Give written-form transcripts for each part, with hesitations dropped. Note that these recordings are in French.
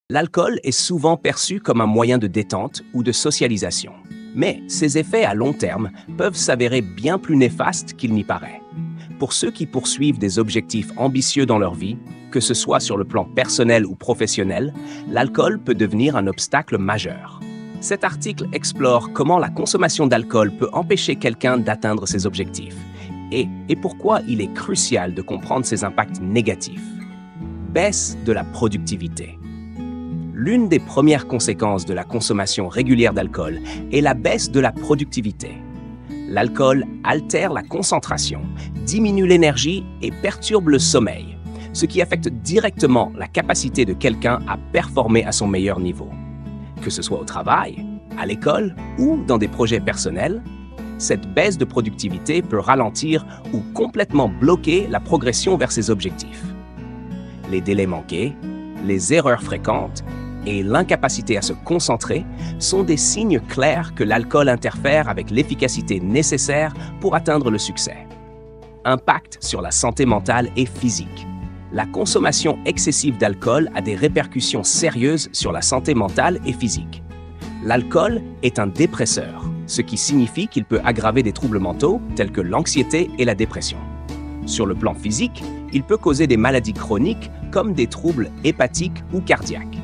L'alcool est souvent perçu comme un moyen de détente ou de socialisation. Mais ses effets à long terme peuvent s'avérer bien plus néfastes qu'il n'y paraît. Pour ceux qui poursuivent des objectifs ambitieux dans leur vie, que ce soit sur le plan personnel ou professionnel, l'alcool peut devenir un obstacle majeur. Cet article explore comment la consommation d'alcool peut empêcher quelqu'un d'atteindre ses objectifs et pourquoi il est crucial de comprendre ses impacts négatifs. Baisse de la productivité. L'une des premières conséquences de la consommation régulière d'alcool est la baisse de la productivité. L'alcool altère la concentration, diminue l'énergie et perturbe le sommeil, ce qui affecte directement la capacité de quelqu'un à performer à son meilleur niveau. Que ce soit au travail, à l'école ou dans des projets personnels, cette baisse de productivité peut ralentir ou complètement bloquer la progression vers ses objectifs. Les délais manqués, les erreurs fréquentes et l'incapacité à se concentrer sont des signes clairs que l'alcool interfère avec l'efficacité nécessaire pour atteindre le succès. Impact sur la santé mentale et physique. La consommation excessive d'alcool a des répercussions sérieuses sur la santé mentale et physique. L'alcool est un dépresseur, ce qui signifie qu'il peut aggraver des troubles mentaux tels que l'anxiété et la dépression. Sur le plan physique, il peut causer des maladies chroniques comme des troubles hépatiques ou cardiaques.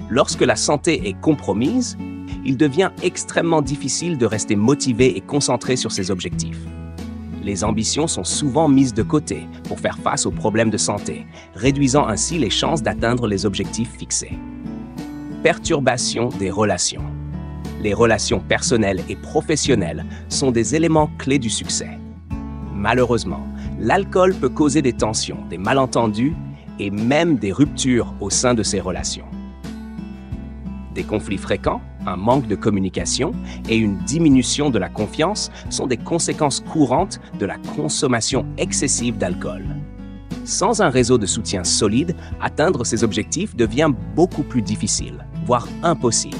Lorsque la santé est compromise, il devient extrêmement difficile de rester motivé et concentré sur ses objectifs. Les ambitions sont souvent mises de côté pour faire face aux problèmes de santé, réduisant ainsi les chances d'atteindre les objectifs fixés. Perturbation des relations. Les relations personnelles et professionnelles sont des éléments clés du succès. Malheureusement, l'alcool peut causer des tensions, des malentendus et même des ruptures au sein de ces relations. Des conflits fréquents, un manque de communication et une diminution de la confiance sont des conséquences courantes de la consommation excessive d'alcool. Sans un réseau de soutien solide, atteindre ces objectifs devient beaucoup plus difficile, voire impossible.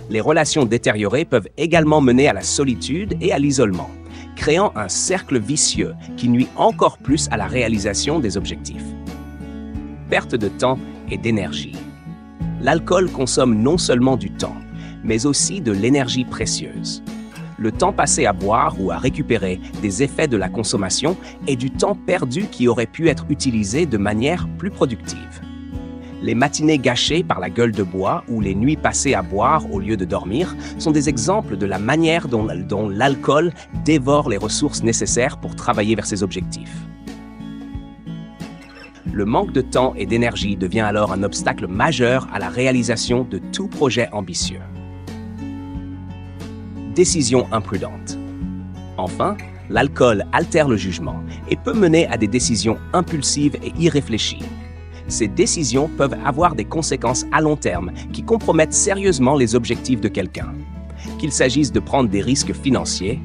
Les relations détériorées peuvent également mener à la solitude et à l'isolement, créant un cercle vicieux qui nuit encore plus à la réalisation des objectifs. Perte de temps et d'énergie. L'alcool consomme non seulement du temps, mais aussi de l'énergie précieuse. Le temps passé à boire ou à récupérer des effets de la consommation est du temps perdu qui aurait pu être utilisé de manière plus productive. Les matinées gâchées par la gueule de bois ou les nuits passées à boire au lieu de dormir sont des exemples de la manière dont l'alcool dévore les ressources nécessaires pour travailler vers ses objectifs. Le manque de temps et d'énergie devient alors un obstacle majeur à la réalisation de tout projet ambitieux. Décision imprudente. Enfin, l'alcool altère le jugement et peut mener à des décisions impulsives et irréfléchies. Ces décisions peuvent avoir des conséquences à long terme qui compromettent sérieusement les objectifs de quelqu'un. Qu'il s'agisse de prendre des risques financiers,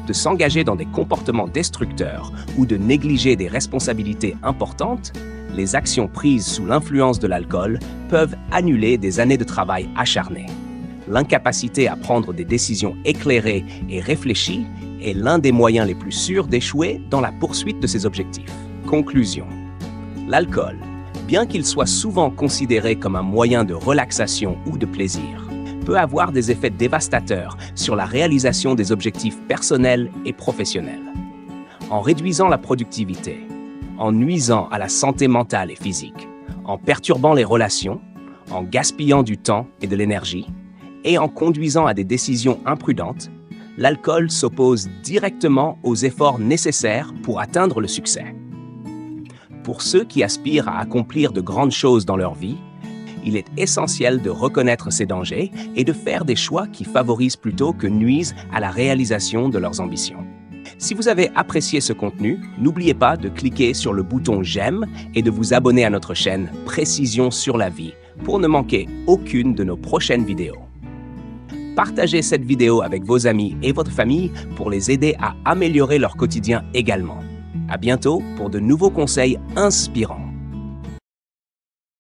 de s'engager dans des comportements destructeurs ou de négliger des responsabilités importantes, les actions prises sous l'influence de l'alcool peuvent annuler des années de travail acharné. L'incapacité à prendre des décisions éclairées et réfléchies est l'un des moyens les plus sûrs d'échouer dans la poursuite de ses objectifs. Conclusion. L'alcool, bien qu'il soit souvent considéré comme un moyen de relaxation ou de plaisir, peut avoir des effets dévastateurs sur la réalisation des objectifs personnels et professionnels. En réduisant la productivité, en nuisant à la santé mentale et physique, en perturbant les relations, en gaspillant du temps et de l'énergie, et en conduisant à des décisions imprudentes, l'alcool s'oppose directement aux efforts nécessaires pour atteindre le succès. Pour ceux qui aspirent à accomplir de grandes choses dans leur vie, il est essentiel de reconnaître ces dangers et de faire des choix qui favorisent plutôt que nuisent à la réalisation de leurs ambitions. Si vous avez apprécié ce contenu, n'oubliez pas de cliquer sur le bouton j'aime et de vous abonner à notre chaîne Précision sur la vie pour ne manquer aucune de nos prochaines vidéos. Partagez cette vidéo avec vos amis et votre famille pour les aider à améliorer leur quotidien également. À bientôt pour de nouveaux conseils inspirants.